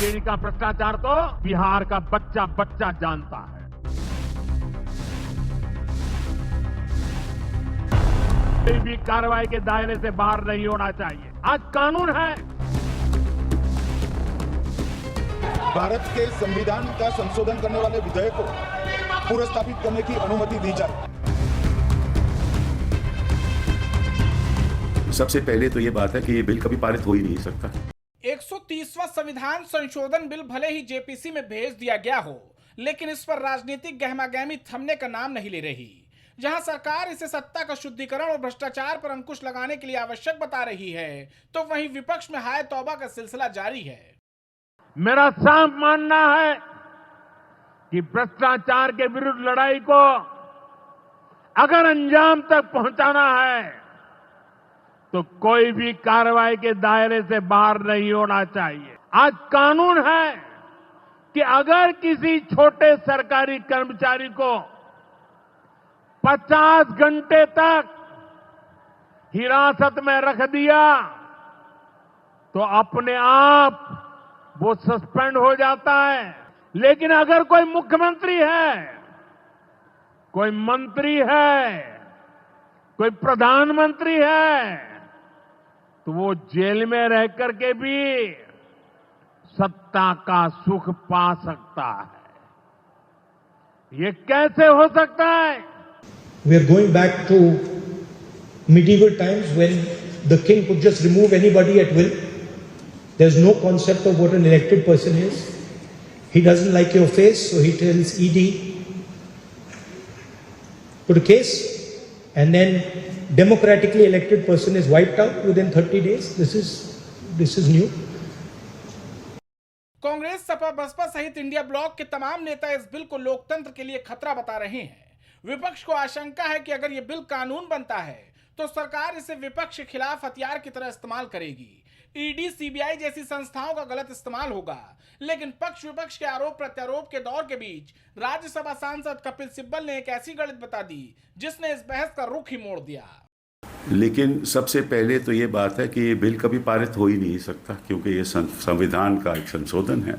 CID का भ्रष्टाचार तो बिहार का बच्चा बच्चा जानता है। कोई भी कार्रवाई के दायरे से बाहर नहीं होना चाहिए। आज कानून है। भारत के संविधान का संशोधन करने वाले विधेयक को पुनर्स्थापित करने की अनुमति दी जाए। सबसे पहले तो ये बात है कि ये बिल कभी पारित हो ही नहीं सकता। 130वां संविधान संशोधन बिल भले ही जेपीसी में भेज दिया गया हो, लेकिन इस पर राजनीतिक गहमागहमी थमने का नाम नहीं ले रही। जहां सरकार इसे सत्ता का शुद्धिकरण और भ्रष्टाचार पर अंकुश लगाने के लिए आवश्यक बता रही है, तो वहीं विपक्ष में हाय तौबा का सिलसिला जारी है। मेरा साफ मानना है कि भ्रष्टाचार के विरुद्ध लड़ाई को अगर अंजाम तक पहुंचाना है तो कोई भी कार्रवाई के दायरे से बाहर नहीं होना चाहिए। आज कानून है कि अगर किसी छोटे सरकारी कर्मचारी को 50 घंटे तक हिरासत में रख दिया तो अपने आप वो सस्पेंड हो जाता है। लेकिन अगर कोई मुख्यमंत्री है, कोई मंत्री है, कोई प्रधानमंत्री है, तो वो जेल में रह करके भी सत्ता का सुख पा सकता है। ये कैसे हो सकता है? We are going back to medieval times when the king could just remove anybody at will. There's no concept of what an elected person is. He doesn't like your face, so he tells ED, put a case, and then democratically elected person is wiped out within 30 days. This is new. Congress, Sapa, Baspa सहित India block के तमाम नेता इस bill को लोकतंत्र के लिए खतरा बता रहे हैं। विपक्ष को आशंका है कि अगर ये बिल कानून बनता है तो सरकार इसे विपक्ष के खिलाफ हथियार की तरह इस्तेमाल करेगी। ईडी, सीबीआई जैसी संस्थाओं का गलत इस्तेमाल होगा। लेकिन पक्ष विपक्ष के आरोप प्रत्यारोप के दौर के बीच राज्यसभा सांसद कपिल सिब्बल ने एक ऐसी गणित बता दी जिसने इस बहस का रुख ही मोड़ दिया। लेकिन सबसे पहले तो ये बात है कि ये बिल कभी पारित हो ही नहीं सकता, क्योंकि ये संविधान का एक संशोधन है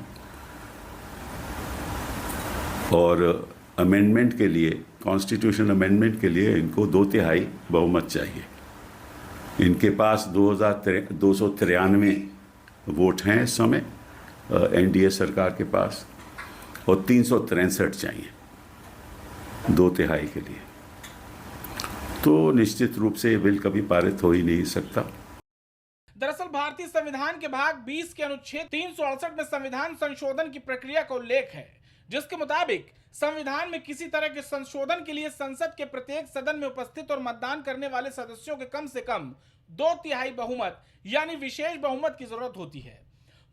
और अमेंडमेंट के लिए, कॉन्स्टिट्यूशन अमेंडमेंट के लिए इनको 2/3 बहुमत चाहिए। इनके पास 293 वोट हैं इस समय एनडीए सरकार के पास, और 363 चाहिए 2/3 के लिए। तो निश्चित रूप से ये बिल कभी पारित हो ही नहीं सकता। दरअसल भारतीय संविधान के भाग 20 के अनुच्छेद 368 में संविधान संशोधन की प्रक्रिया का उल्लेख है, जिसके मुताबिक संविधान में किसी तरह के संशोधन के लिए संसद के प्रत्येक सदन में उपस्थित और मतदान करने वाले सदस्यों के कम से कम 2/3 बहुमत यानी विशेष बहुमत की जरूरत होती है।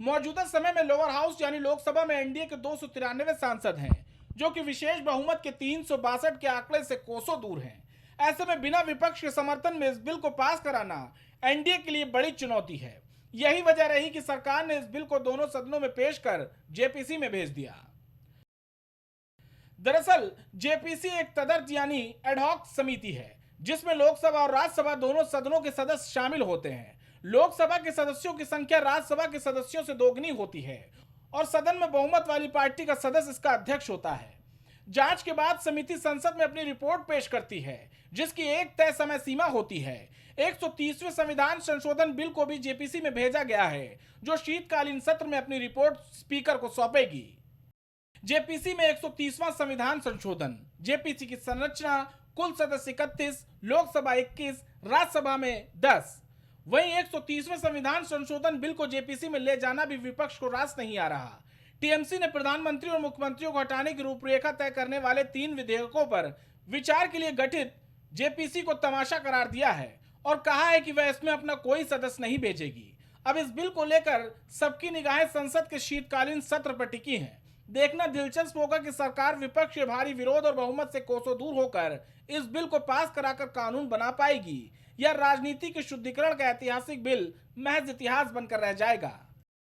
मौजूदा समय में लोअर हाउस यानी लोकसभा में एनडीए के 293 सांसद हैं, जो कि विशेष बहुमत के 362 के आंकड़े से कोसों दूर हैं। ऐसे में बिना विपक्ष के समर्थन में इस बिल को पास कराना एनडीए के लिए बड़ी चुनौती है। यही वजह रही कि सरकार ने इस बिल को दोनों सदनों में पेश कर जेपीसी में भेज दिया। दरअसल जेपीसी एक तदर्थ यानी एडहॉक समिति है, जिसमें लोकसभा और राज्यसभा दोनों सदनों के सदस्य शामिल होते हैं। लोकसभा के सदस्यों की संख्या राज्यसभा के सदस्यों से दोगुनी होती है और सदन में बहुमत वाली पार्टी का सदस्य इसका अध्यक्ष होता है। जांच के बाद समिति संसद में अपनी रिपोर्ट पेश करती है, जिसकी एक तय समय सीमा होती है। 130वें संविधान संशोधन बिल को भी जेपीसी में भेजा गया है, जो शीतकालीन सत्र में अपनी रिपोर्ट स्पीकर को सौंपेगी। जेपीसी में 130वां संविधान संशोधन, जेपीसी की संरचना, कुल सदस्य 31, लोकसभा 21, राज्यसभा में 10। वहीं 130वें संविधान संशोधन बिल को जेपीसी में ले जाना भी विपक्ष को रास नहीं आ रहा। टीएमसी ने प्रधानमंत्री और मुख्यमंत्रियों को हटाने की रूपरेखा तय करने वाले 3 विधेयकों पर विचार के लिए गठित जेपीसी को तमाशा करार दिया है और कहा है कि वह इसमें अपना कोई सदस्य नहीं भेजेगी। अब इस बिल को लेकर सबकी निगाहें संसद के शीतकालीन सत्र पर टिकी हैं। देखना दिलचस्प होगा कि सरकार विपक्ष के भारी विरोध और बहुमत से कोसों दूर होकर इस बिल को पास कराकर कानून बना पाएगी या राजनीति के शुद्धिकरण का ऐतिहासिक बिल महज इतिहास बनकर रह जाएगा।